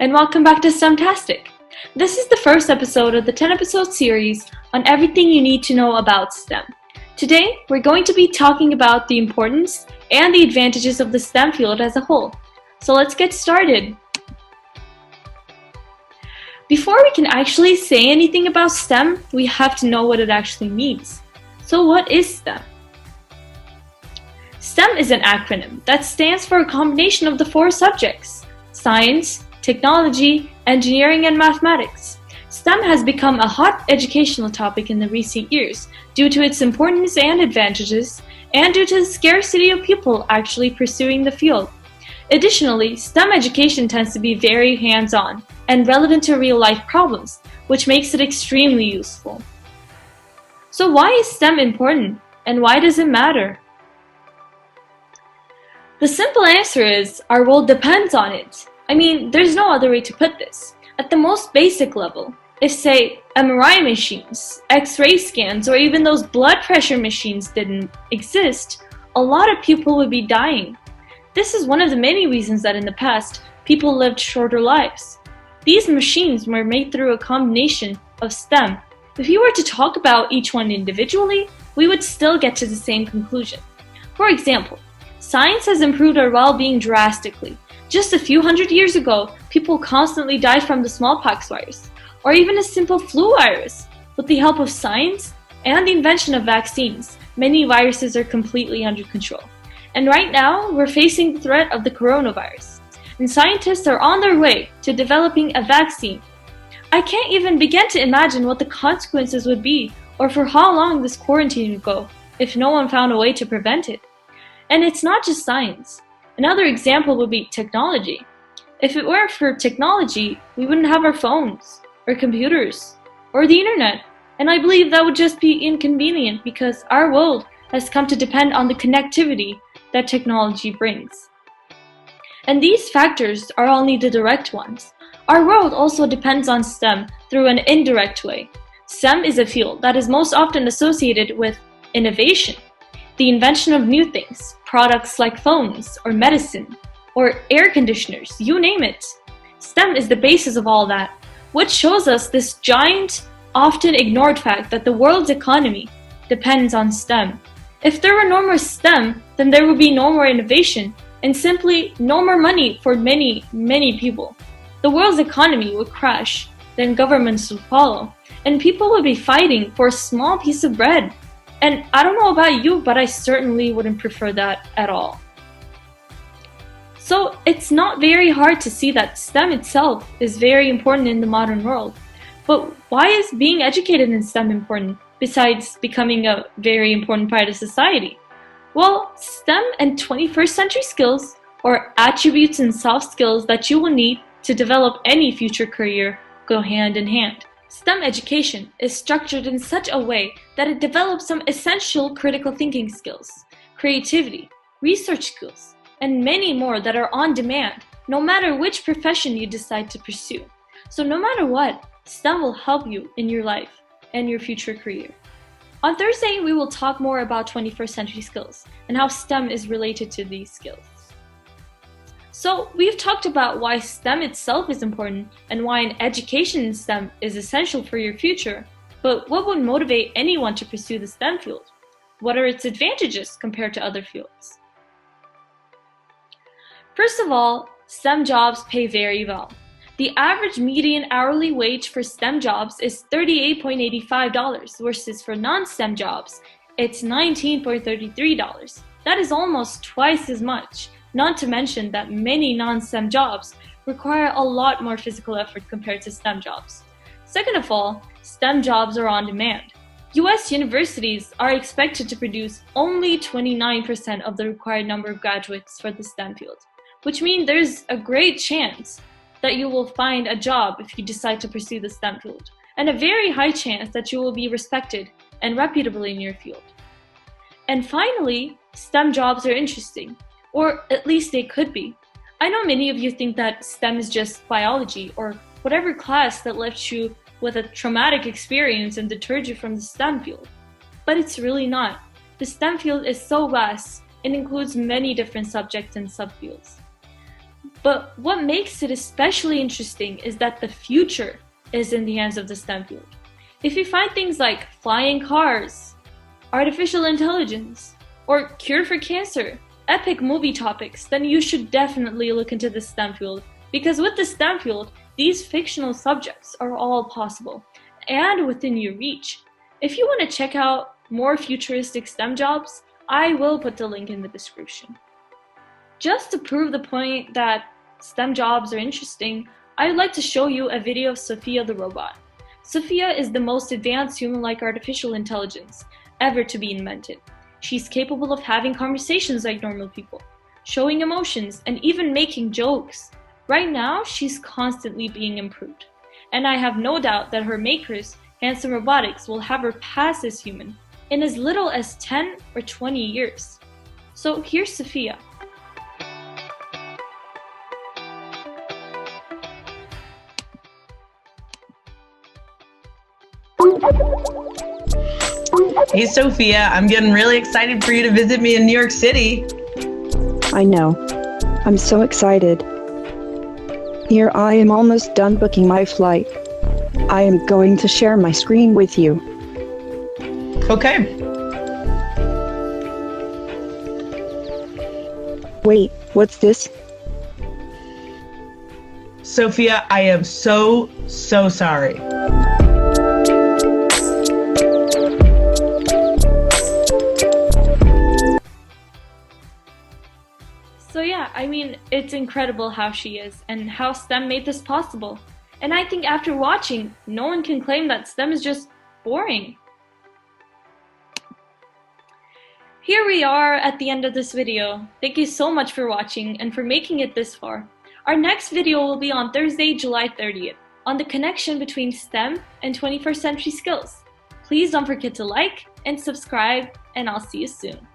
and welcome back to STEMtastic. This is the first episode of the 10-episode series on everything you need to know about STEM. Today, we're going to be talking about the importance and the advantages of the STEM field as a whole. So let's get started. Before we can actually say anything about STEM, we have to know what it actually means. So what is STEM? STEM is an acronym that stands for a combination of the four subjects: science, technology, engineering, and mathematics. STEM has become a hot educational topic in the recent years due to its importance and advantages, and due to the scarcity of people actually pursuing the field. Additionally, STEM education tends to be very hands-on and relevant to real-life problems, which makes it extremely useful. So why is STEM important, and why does it matter? The simple answer is, our world depends on it. There's no other way to put this. At the most basic level, if, say, MRI machines, X-ray scans, or even those blood pressure machines didn't exist, a lot of people would be dying. This is one of the many reasons that in the past, people lived shorter lives. These machines were made through a combination of STEM. If you were to talk about each one individually, we would still get to the same conclusion. For example, science has improved our well-being drastically. Just a few hundred years ago, people constantly died from the smallpox virus, or even a simple flu virus. With the help of science and the invention of vaccines, many viruses are completely under control. And right now, we're facing the threat of the coronavirus, and scientists are on their way to developing a vaccine. I can't even begin to imagine what the consequences would be, or for how long this quarantine would go, if no one found a way to prevent it. And it's not just science. Another example would be technology. If it weren't for technology, we wouldn't have our phones, or computers, or the internet. And I believe that would just be inconvenient because our world has come to depend on the connectivity that technology brings. And these factors are only the direct ones. Our world also depends on STEM through an indirect way. STEM is a field that is most often associated with innovation, the invention of new things, products like phones or medicine or air conditioners, you name it. STEM is the basis of all that, which shows us this giant, often ignored fact that the world's economy depends on STEM. If there were no more STEM, then there would be no more innovation and simply no more money for many, many people. The world's economy would crash, then governments would follow, and people would be fighting for a small piece of bread. And I don't know about you, but I certainly wouldn't prefer that at all. So it's not very hard to see that STEM itself is very important in the modern world. But why is being educated in STEM important, besides becoming a very important part of society? Well, STEM and 21st century skills, or attributes and soft skills that you will need to develop any future career, go hand in hand. STEM education is structured in such a way that it develops some essential critical thinking skills, creativity, research skills, and many more that are on demand, no matter which profession you decide to pursue. So no matter what, STEM will help you in your life and your future career. On Thursday, we will talk more about 21st century skills and how STEM is related to these skills. So we've talked about why STEM itself is important and why an education in STEM is essential for your future. But what would motivate anyone to pursue the STEM field? What are its advantages compared to other fields? First of all, STEM jobs pay very well. The average median hourly wage for STEM jobs is $38.85 versus for non-STEM jobs, it's $19.33. That is almost twice as much. Not to mention that many non-STEM jobs require a lot more physical effort compared to STEM jobs. Second of all, STEM jobs are on demand. US universities are expected to produce only 29% of the required number of graduates for the STEM field, which means there's a great chance that you will find a job if you decide to pursue the STEM field, and a very high chance that you will be respected and reputable in your field. And finally, STEM jobs are interesting. Or at least they could be. I know many of you think that STEM is just biology or whatever class that left you with a traumatic experience and deterred you from the STEM field. But it's really not. The STEM field is so vast, it includes many different subjects and subfields. But what makes it especially interesting is that the future is in the hands of the STEM field. If you find things like flying cars, artificial intelligence, or cure for cancer, epic movie topics, then you should definitely look into the STEM field, because with the STEM field, these fictional subjects are all possible and within your reach. If you want to check out more futuristic STEM jobs, I will put the link in the description. Just to prove the point that STEM jobs are interesting, I'd like to show you a video of Sophia the robot. Sophia is the most advanced human-like artificial intelligence ever to be invented. She's capable of having conversations like normal people, showing emotions, and even making jokes. Right now, she's constantly being improved, and I have no doubt that her makers, Handsome Robotics, will have her pass as human in as little as 10 or 20 years. So here's Sophia. Hey Sophia, I'm getting really excited for you to visit me in New York City. I know. I'm so excited. Here I am almost done booking my flight. I am going to share my screen with you. Okay. Wait, what's this? Sophia, I am so sorry. So yeah, I mean, it's incredible how she is and how STEM made this possible. And I think after watching, no one can claim that STEM is just boring. Here we are at the end of this video. Thank you so much for watching and for making it this far. Our next video will be on Thursday, July 30th, on the connection between STEM and 21st century skills. Please don't forget to like and subscribe, and I'll see you soon.